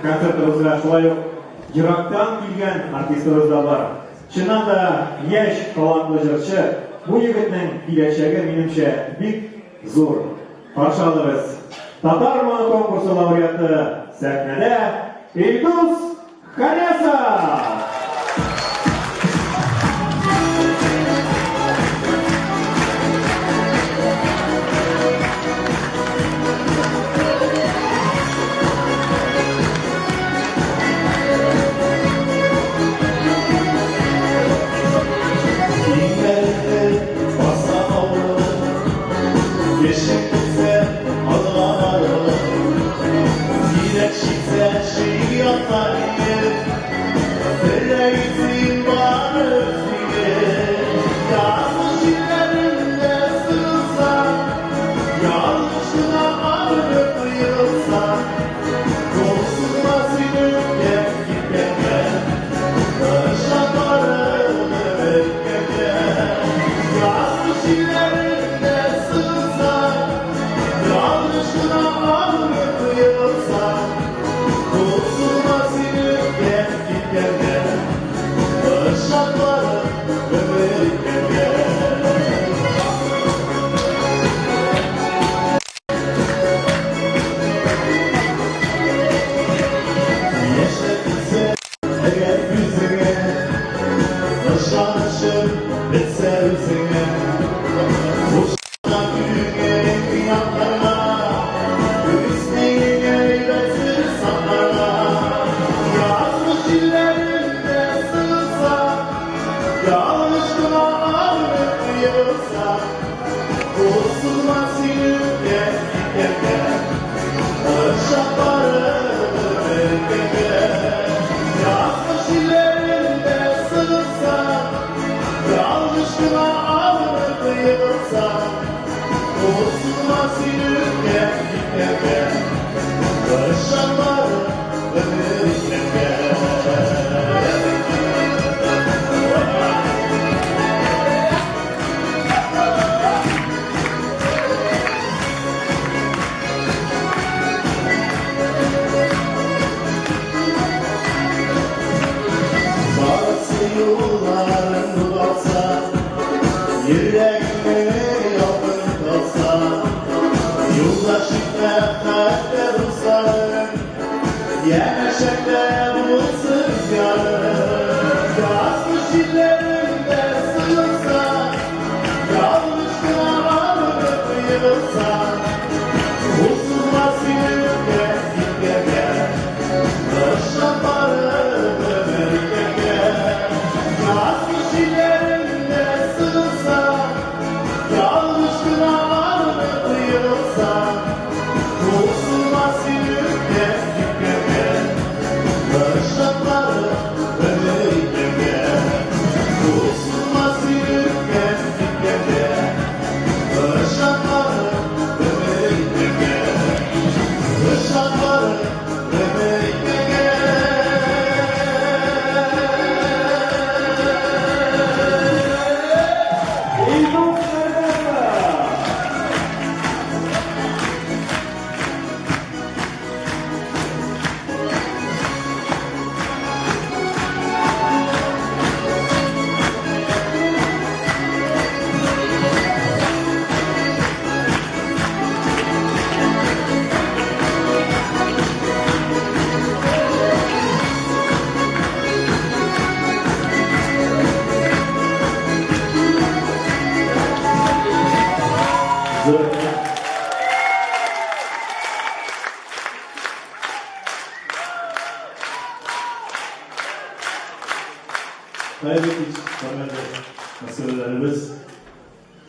konsertimizga şulay Irak'tan kelgan artistimiz da var. Çınnan da yaş talantlı jırçı. Bu yigitning kelajagi menimcha bek zo'r. Qarshi olamiz. Tatar Mani konkursi laureati sahnada Elduz Xanesa.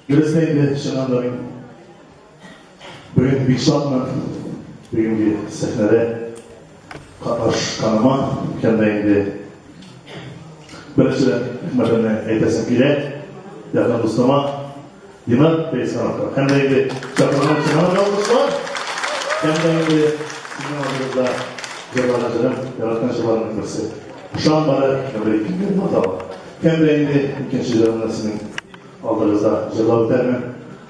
Gözleydi şınanların bugün bir şartla bugünkü sahnede kanıma kendiydi. Birinçiden hikmetini eytesim kile, yakın dostuma Dinar Beysanat'ta. Kendiydi çapırmanın şınanan olmuşlar. Kendiydi sizin adınızda cebalacının yaratkan şıbarının kırsı. Şu an bana kendiydi ikinci hata var. Kendiydi ikinci canlısının aldığınızda cevap vermem.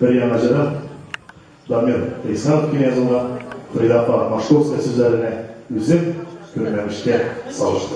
Bir yanacağım. Damir Beysanat kimi yazılan Fridafa Maşkovska sözlerine üzüm görmemişke salıştı.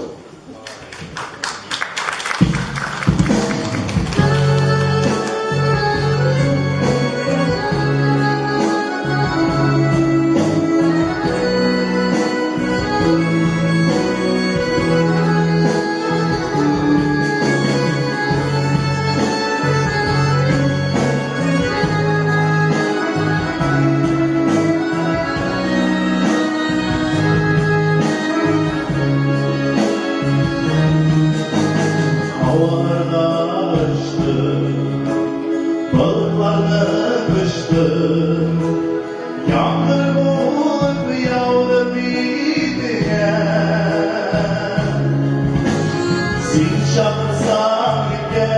Havalarda uçtu, balıklarda kıştı, yağmur bulup yağdı bidiye. Sinşanlı sahilde,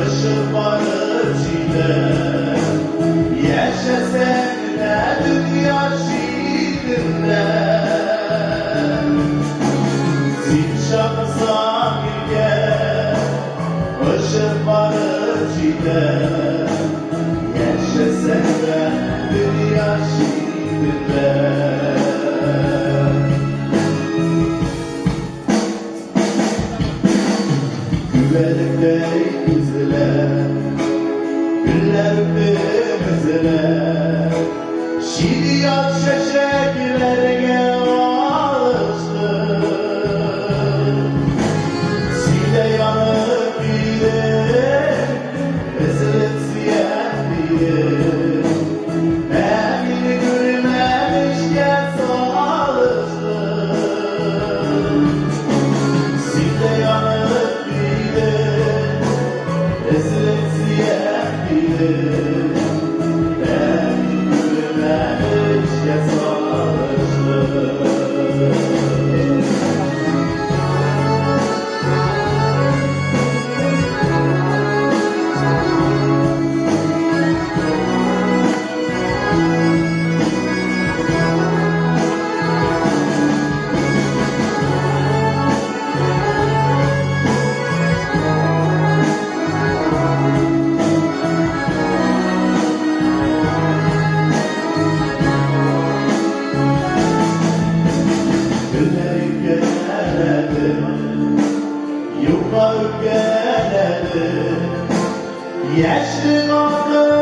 ışık varıp çile, yaşasın ne dünya şiirinde. Sinşanlı sahilde, ışık varıp çile, yaşasın ne dünya şiirinde. Güvenlikte yüzüler, güller öpümüzüler, şiiriyat şeşeklerine alıştı. Sile yanıp gider, ezilip siyen bilir, emini görmemişken salıştı. Sile yanıp gider, ezilip siyen bilir, emini görmemişken salıştı. Günlerim geledi, yıllar geledi, yaşlı kaldı